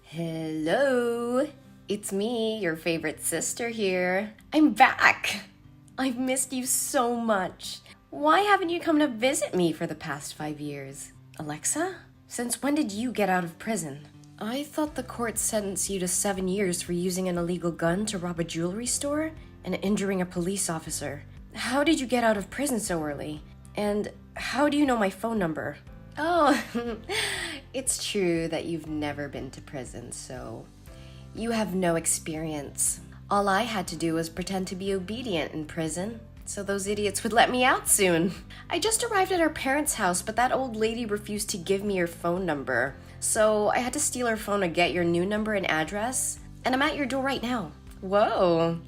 Hello, it's me, your favorite sister here. I'm back. I've missed you so much. Why haven't you come to visit me for the past 5 years? Alexa, since when did you get out of prison? I thought the court sentenced you to 7 years for using an illegal gun to rob a jewelry store and injuring a police officer. How did you get out of prison so early? And how do you know my phone number? Oh, it's true that you've never been to prison, so you have no experience. All I had to do was pretend to be obedient in prison, so those idiots would let me out soon. I just arrived at our parents' house, but that old lady refused to give me her phone number. So I had to steal her phone to get your new number and address, and I'm at your door right now. Whoa,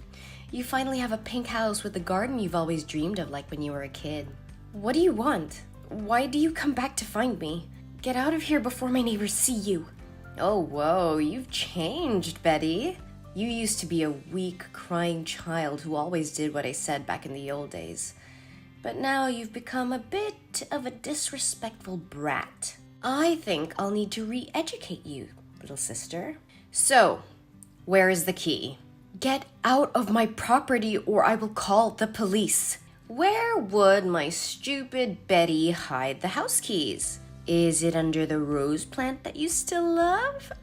you finally have a pink house with the garden you've always dreamed of like when you were a kid. What do you want? Why do you come back to find me? Get out of here before my neighbors see you. Oh, whoa, you've changed, Betty. You used to be a weak, crying child who always did what I said back in the old days. But now you've become a bit of a disrespectful brat. I think I'll need to re-educate you, little sister. So, where is the key? Get out of my property or I will call the police. Where would my stupid Betty hide the house keys? Is it under the rose plant that you still love?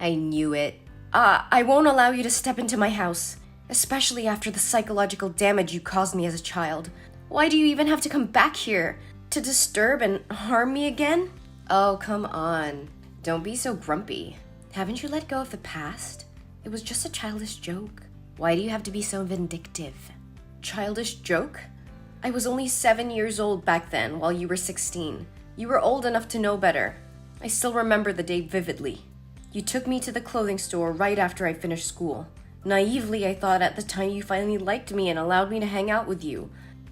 I knew it. I won't allow you to step into my house, especially after the psychological damage you caused me as a child. Why do you even have to come back here? To disturb and harm me again? Oh, come on. Don't be so grumpy. Haven't you let go of the past? It was just a childish joke. Why do you have to be so vindictive? Childish joke? I was only 7 years old back then, while you were 16. You were old enough to know better. I still remember the day vividly. You took me to the clothing store right after I finished school. Naively, I thought at the time you finally liked me and allowed me to hang out with you.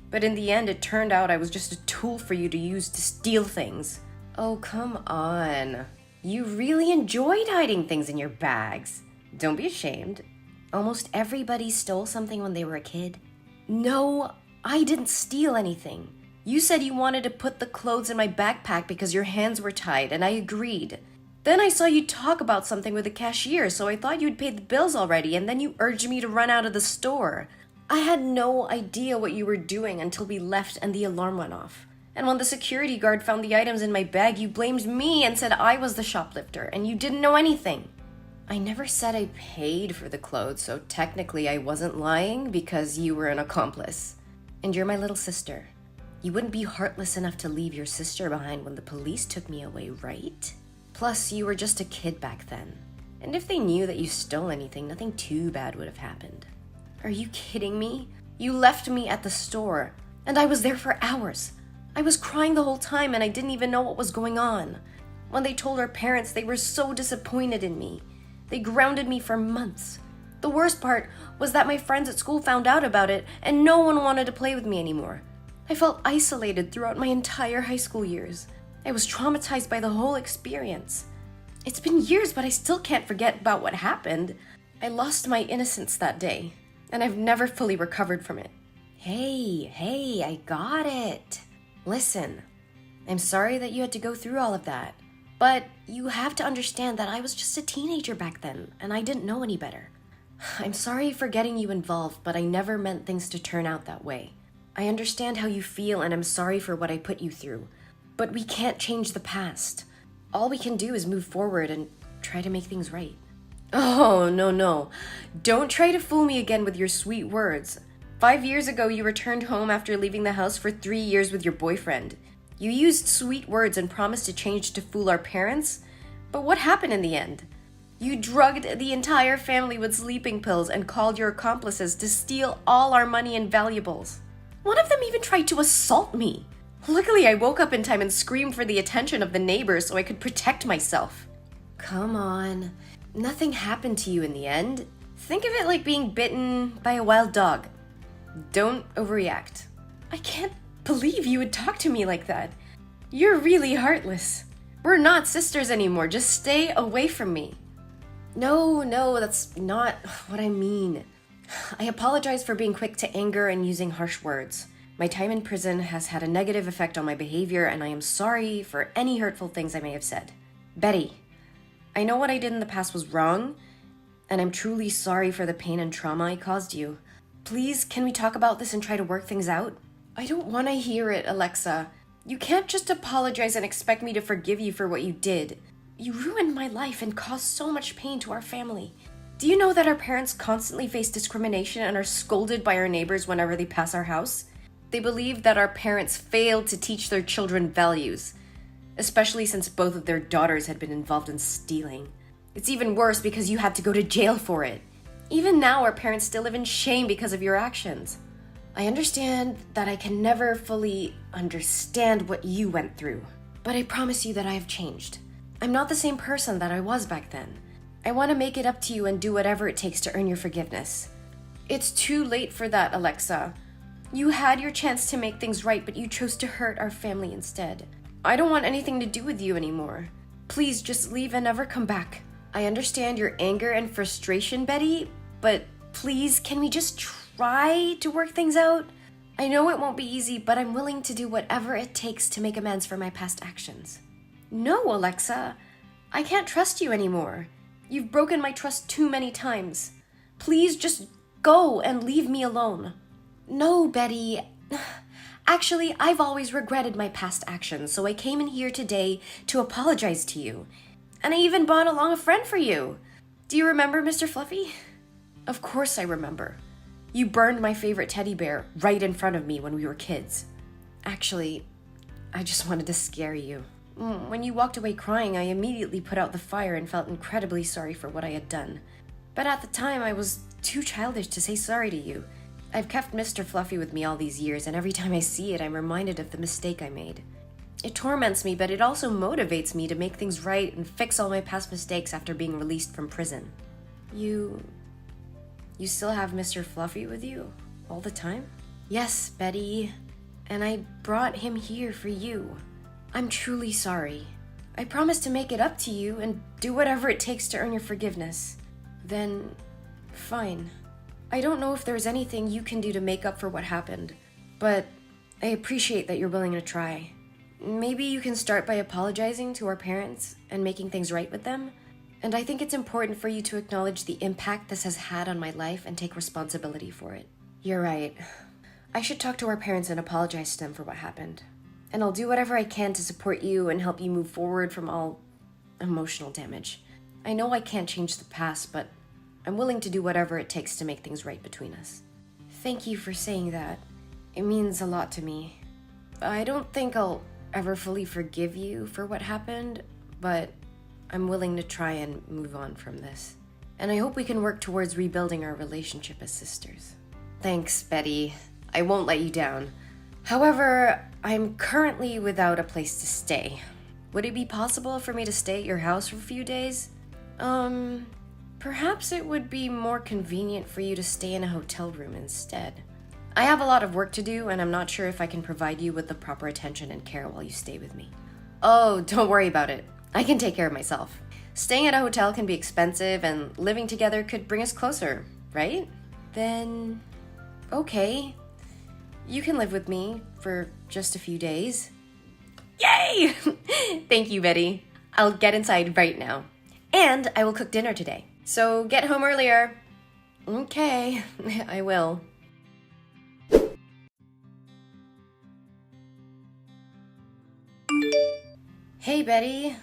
But in the end, it turned out I was just a tool for you to use to steal things. Oh, come on. You really enjoyed hiding things in your bags. Don't be ashamed. Almost everybody stole something when they were a kid. No, I didn't steal anything. You said you wanted to put the clothes in my backpack because your hands were tied, and I agreed. Then I saw you talk about something with the cashier, so I thought you'd paid the bills already, and then you urged me to run out of the store. I had no idea what you were doing until we left and the alarm went off. And when the security guard found the items in my bag, you blamed me and said I was the shoplifter, and you didn't know anything. I never said I paid for the clothes, so technically I wasn't lying because you were an accomplice. And you're my little sister. You wouldn't be heartless enough to leave your sister behind when the police took me away, right? Plus, you were just a kid back then. And if they knew that you stole anything, nothing too bad would have happened. Are you kidding me? You left me at the store, and I was there for hours. I was crying the whole time, and I didn't even know what was going on. When they told our parents, they were so disappointed in me. They grounded me for months. The worst part was that my friends at school found out about it, and no one wanted to play with me anymore. I felt isolated throughout my entire high school years. I was traumatized by the whole experience. It's been years, but I still can't forget about what happened. I lost my innocence that day, and I've never fully recovered from it. Hey, I got it. Listen, I'm sorry that you had to go through all of that, but you have to understand that I was just a teenager back then, and I didn't know any better. I'm sorry for getting you involved, but I never meant things to turn out that way. I understand how you feel, and I'm sorry for what I put you through. But we can't change the past. All we can do is move forward and try to make things right. Oh, no. Don't try to fool me again with your sweet words. 5 years ago, you returned home after leaving the house for 3 years with your boyfriend. You used sweet words and promised to change to fool our parents. But what happened in the end? You drugged the entire family with sleeping pills and called your accomplices to steal all our money and valuables. One of them even tried to assault me. Luckily, I woke up in time and screamed for the attention of the neighbors so I could protect myself. Come on. Nothing happened to you in the end. Think of it like being bitten by a wild dog. Don't overreact. I can't believe you would talk to me like that. You're really heartless. We're not sisters anymore. Just stay away from me. No, that's not what I mean. I apologize for being quick to anger and using harsh words. My time in prison has had a negative effect on my behavior, and I am sorry for any hurtful things I may have said. Betty, I know what I did in the past was wrong, and I'm truly sorry for the pain and trauma I caused you. Please, can we talk about this and try to work things out? I don't want to hear it, Alexa. You can't just apologize and expect me to forgive you for what you did. You ruined my life and caused so much pain to our family. Do you know that our parents constantly face discrimination and are scolded by our neighbors whenever they pass our house? They believe that our parents failed to teach their children values, especially since both of their daughters had been involved in stealing. It's even worse because you had to go to jail for it. Even now, our parents still live in shame because of your actions. I understand that I can never fully understand what you went through, but I promise you that I have changed. I'm not the same person that I was back then. I want to make it up to you and do whatever it takes to earn your forgiveness. It's too late for that, Alexa. You had your chance to make things right, but you chose to hurt our family instead. I don't want anything to do with you anymore. Please just leave and never come back. I understand your anger and frustration, Betty, but please, can we just try to work things out? I know it won't be easy, but I'm willing to do whatever it takes to make amends for my past actions. No, Alexa. I can't trust you anymore. You've broken my trust too many times. Please just go and leave me alone. No, Betty. Actually, I've always regretted my past actions, so I came in here today to apologize to you. And I even brought along a friend for you. Do you remember Mr. Fluffy? Of course I remember. You burned my favorite teddy bear right in front of me when we were kids. Actually, I just wanted to scare you. When you walked away crying, I immediately put out the fire and felt incredibly sorry for what I had done. But at the time, I was too childish to say sorry to you. I've kept Mr. Fluffy with me all these years, and every time I see it, I'm reminded of the mistake I made. It torments me, but it also motivates me to make things right and fix all my past mistakes after being released from prison. You still have Mr. Fluffy with you all the time? Yes, Betty. And I brought him here for you. I'm truly sorry. I promise to make it up to you and do whatever it takes to earn your forgiveness. Then, fine. I don't know if there's anything you can do to make up for what happened, but I appreciate that you're willing to try. Maybe you can start by apologizing to our parents and making things right with them. And I think it's important for you to acknowledge the impact this has had on my life and take responsibility for it. You're right. I should talk to our parents and apologize to them for what happened. And I'll do whatever I can to support you and help you move forward from all emotional damage. I know I can't change the past, but I'm willing to do whatever it takes to make things right between us. Thank you for saying that. It means a lot to me. I don't think I'll ever fully forgive you for what happened, but I'm willing to try and move on from this. And I hope we can work towards rebuilding our relationship as sisters. Thanks, Betty. I won't let you down. However, I'm currently without a place to stay. Would it be possible for me to stay at your house for a few days? Perhaps it would be more convenient for you to stay in a hotel room instead. I have a lot of work to do, and I'm not sure if I can provide you with the proper attention and care while you stay with me. Oh, don't worry about it. I can take care of myself. Staying at a hotel can be expensive, and living together could bring us closer, right? Then, okay. You can live with me for just a few days. Yay! Thank you, Betty. I'll get inside right now. And I will cook dinner today. So get home earlier. Okay, I will. Hey, Betty.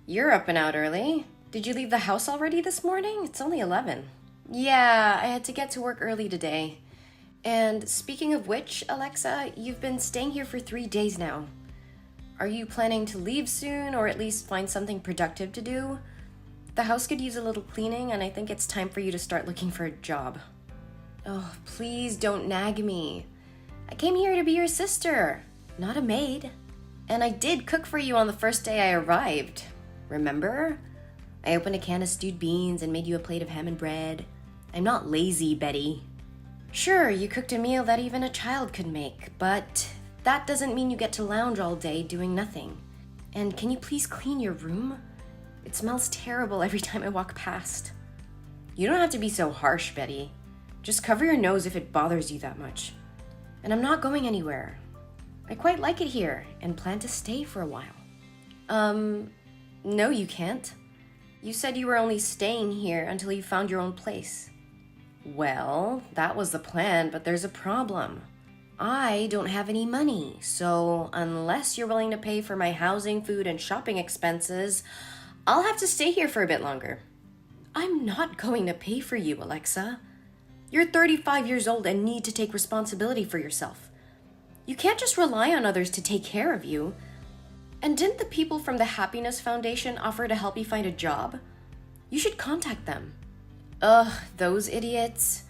You're up and out early. Did you leave the house already this morning? It's only 11. Yeah, I had to get to work early today. And speaking of which, Alexa, you've been staying here for 3 days now. Are you planning to leave soon, or at least find something productive to do? The house could use a little cleaning, and I think it's time for you to start looking for a job. Oh, please don't nag me. I came here to be your sister, not a maid. And I did cook for you on the first day I arrived. Remember? I opened a can of stewed beans and made you a plate of ham and bread. I'm not lazy, Betty. Sure, you cooked a meal that even a child could make, but that doesn't mean you get to lounge all day doing nothing. And can you please clean your room? It smells terrible every time I walk past. You don't have to be so harsh, Betty. Just cover your nose if it bothers you that much. And I'm not going anywhere. I quite like it here and plan to stay for a while. No, you can't. You said you were only staying here until you found your own place. Well, that was the plan, but there's a problem. I don't have any money, so unless you're willing to pay for my housing, food, and shopping expenses, I'll have to stay here for a bit longer. I'm not going to pay for you, Alexa. You're 35 years old and need to take responsibility for yourself. You can't just rely on others to take care of you. And didn't the people from the Happiness Foundation offer to help you find a job? You should contact them. Ugh, those idiots.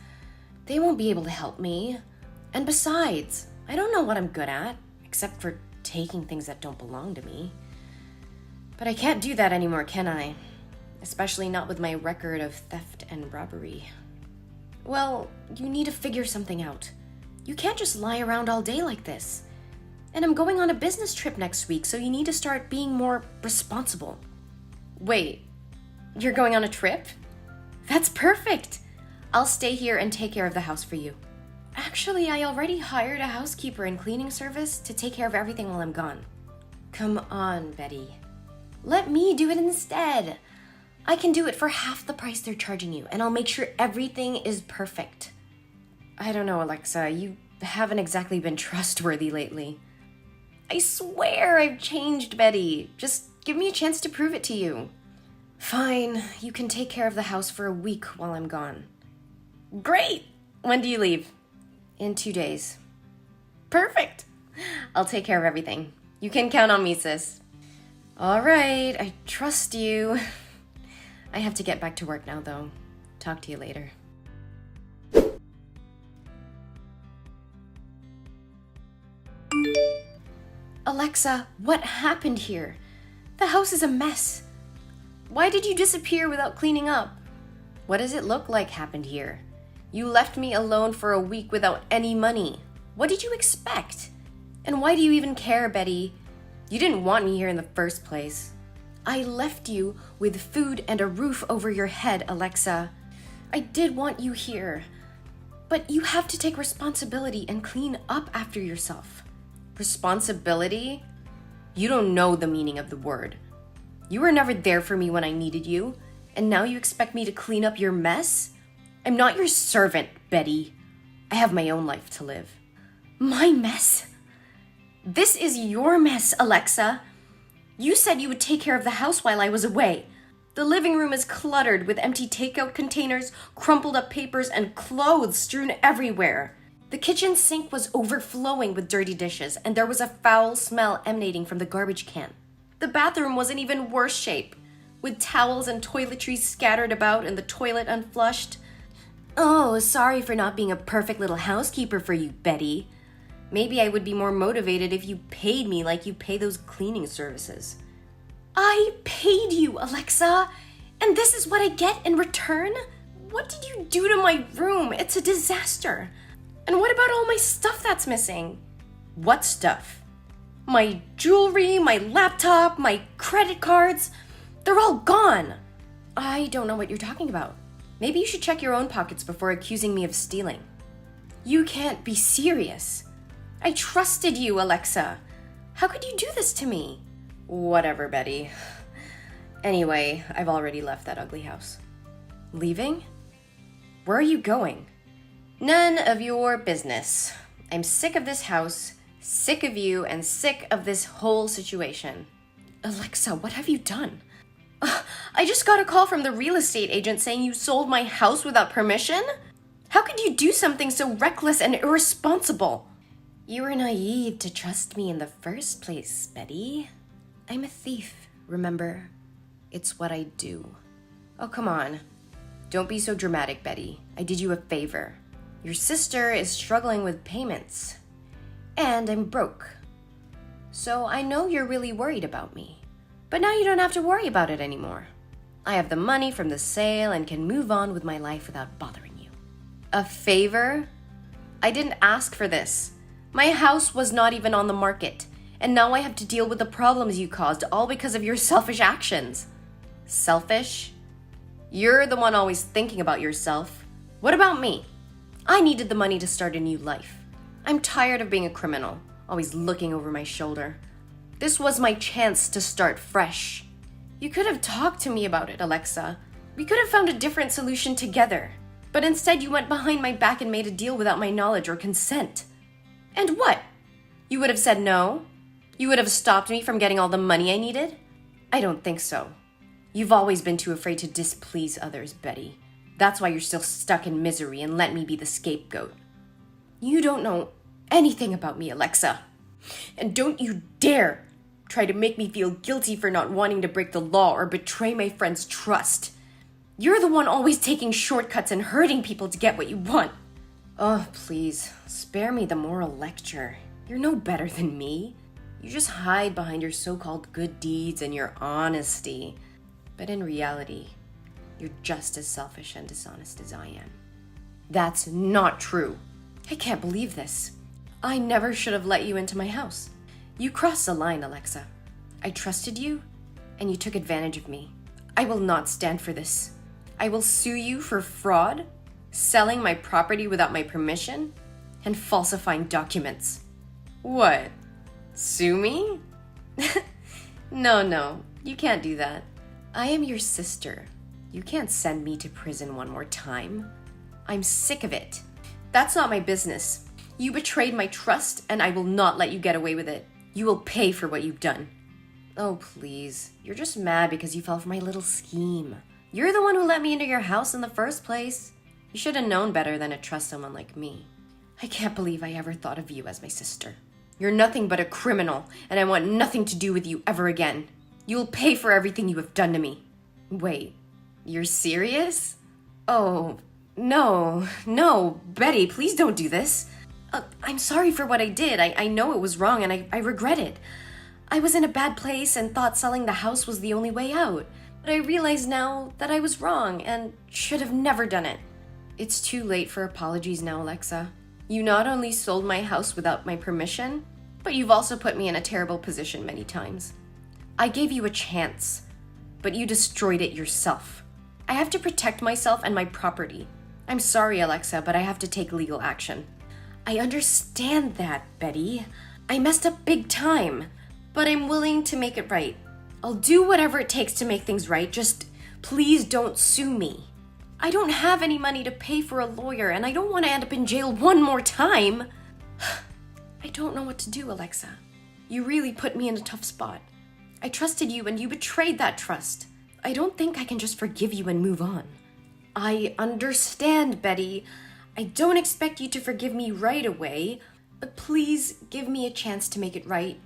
They won't be able to help me. And besides, I don't know what I'm good at, except for taking things that don't belong to me. But I can't do that anymore, can I? Especially not with my record of theft and robbery. Well, you need to figure something out. You can't just lie around all day like this. And I'm going on a business trip next week, so you need to start being more responsible. Wait, you're going on a trip? That's perfect! I'll stay here and take care of the house for you. Actually, I already hired a housekeeper and cleaning service to take care of everything while I'm gone. Come on, Betty. Let me do it instead. I can do it for half the price they're charging you, and I'll make sure everything is perfect. I don't know, Alexa. You haven't exactly been trustworthy lately. I swear I've changed, Betty. Just give me a chance to prove it to you. Fine, you can take care of the house for a week while I'm gone. Great! When do you leave? In 2 days. Perfect! I'll take care of everything. You can count on me, sis. All right, I trust you. I have to get back to work now, though. Talk to you later. Alexa, what happened here? The house is a mess. Why did you disappear without cleaning up? What does it look like happened here? You left me alone for a week without any money. What did you expect? And why do you even care, Betty? You didn't want me here in the first place. I left you with food and a roof over your head, Alexa. I did want you here. But you have to take responsibility and clean up after yourself. Responsibility? You don't know the meaning of the word. You were never there for me when I needed you, and now you expect me to clean up your mess? I'm not your servant, Betty. I have my own life to live. My mess? This is your mess, Alexa. You said you would take care of the house while I was away. The living room is cluttered with empty takeout containers, crumpled up papers, and clothes strewn everywhere. The kitchen sink was overflowing with dirty dishes, and there was a foul smell emanating from the garbage can. The bathroom was in even worse shape, with towels and toiletries scattered about and the toilet unflushed. Oh, sorry for not being a perfect little housekeeper for you, Betty. Maybe I would be more motivated if you paid me like you pay those cleaning services. I paid you, Alexa, and this is what I get in return? What did you do to my room? It's a disaster. And what about all my stuff that's missing? What stuff? My jewelry, my laptop, my credit cards, they're all gone. I don't know what you're talking about. Maybe you should check your own pockets before accusing me of stealing. You can't be serious. I trusted you, Alexa. How could you do this to me? Whatever, Betty. Anyway, I've already left that ugly house. Leaving? Where are you going? None of your business. I'm sick of this house, sick of you, and sick of this whole situation. Alexa, what have you done? I just got a call from the real estate agent saying you sold my house without permission? How could you do something so reckless and irresponsible? You were naive to trust me in the first place, Betty. I'm a thief, remember? It's what I do. Oh, come on. Don't be so dramatic, Betty. I did you a favor. Your sister is struggling with payments. And I'm broke. So I know you're really worried about me. But now you don't have to worry about it anymore. I have the money from the sale and can move on with my life without bothering you. A favor? I didn't ask for this. My house was not even on the market, and now I have to deal with the problems you caused, all because of your selfish actions. Selfish? You're the one always thinking about yourself. What about me? I needed the money to start a new life. I'm tired of being a criminal, always looking over my shoulder. This was my chance to start fresh. You could have talked to me about it, Alexa. We could have found a different solution together. But instead you went behind my back and made a deal without my knowledge or consent. And what? You would have said no? You would have stopped me from getting all the money I needed? I don't think so. You've always been too afraid to displease others, Betty. That's why you're still stuck in misery and let me be the scapegoat. You don't know anything about me, Alexa. And don't you dare try to make me feel guilty for not wanting to break the law or betray my friend's trust. You're the one always taking shortcuts and hurting people to get what you want. Oh, please, spare me the moral lecture. You're no better than me. You just hide behind your so-called good deeds and your honesty. But in reality, you're just as selfish and dishonest as I am. That's not true. I can't believe this. I never should have let you into my house. You crossed the line, Alexa. I trusted you, and you took advantage of me. I will not stand for this. I will sue you for fraud, selling my property without my permission, and falsifying documents. What? Sue me? No, you can't do that. I am your sister. You can't send me to prison one more time. I'm sick of it. That's not my business. You betrayed my trust, and I will not let you get away with it. You will pay for what you've done. Oh, please. You're just mad because you fell for my little scheme. You're the one who let me into your house in the first place. You should have known better than to trust someone like me. I can't believe I ever thought of you as my sister. You're nothing but a criminal, and I want nothing to do with you ever again. You will pay for everything you have done to me. Wait, you're serious? Oh, no, Betty, please don't do this. I'm sorry for what I did. I know it was wrong, and I regret it. I was in a bad place and thought selling the house was the only way out. But I realize now that I was wrong and should have never done it. It's too late for apologies now, Alexa. You not only sold my house without my permission, but you've also put me in a terrible position many times. I gave you a chance, but you destroyed it yourself. I have to protect myself and my property. I'm sorry, Alexa, but I have to take legal action. I understand that, Betty. I messed up big time, but I'm willing to make it right. I'll do whatever it takes to make things right. Just please don't sue me. I don't have any money to pay for a lawyer, and I don't want to end up in jail one more time. I don't know what to do, Alexa. You really put me in a tough spot. I trusted you, and you betrayed that trust. I don't think I can just forgive you and move on. I understand, Betty. I don't expect you to forgive me right away, but please give me a chance to make it right.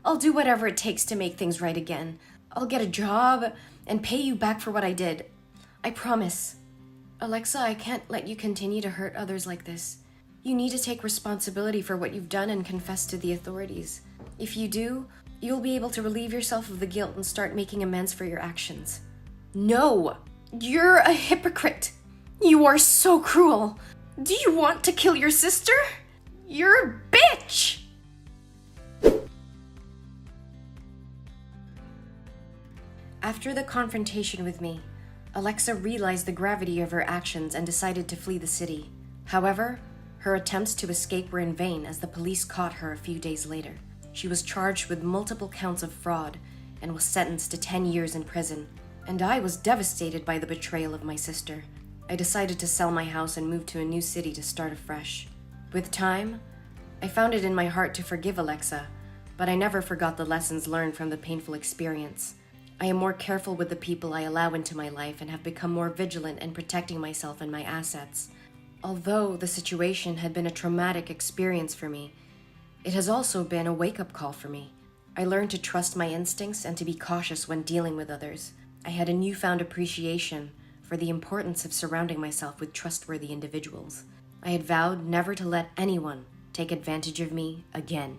I'll do whatever it takes to make things right again. I'll get a job and pay you back for what I did. I promise. Alexa, I can't let you continue to hurt others like this. You need to take responsibility for what you've done and confess to the authorities. If you do, you'll be able to relieve yourself of the guilt and start making amends for your actions. No! You're a hypocrite! You are so cruel! Do you want to kill your sister? You're a bitch! After the confrontation with me, Alexa realized the gravity of her actions and decided to flee the city. However, her attempts to escape were in vain as the police caught her a few days later. She was charged with multiple counts of fraud and was sentenced to 10 years in prison. And I was devastated by the betrayal of my sister. I decided to sell my house and move to a new city to start afresh. With time, I found it in my heart to forgive Alexa, but I never forgot the lessons learned from the painful experience. I am more careful with the people I allow into my life and have become more vigilant in protecting myself and my assets. Although the situation had been a traumatic experience for me, it has also been a wake-up call for me. I learned to trust my instincts and to be cautious when dealing with others. I had a newfound appreciation for the importance of surrounding myself with trustworthy individuals. I had vowed never to let anyone take advantage of me again.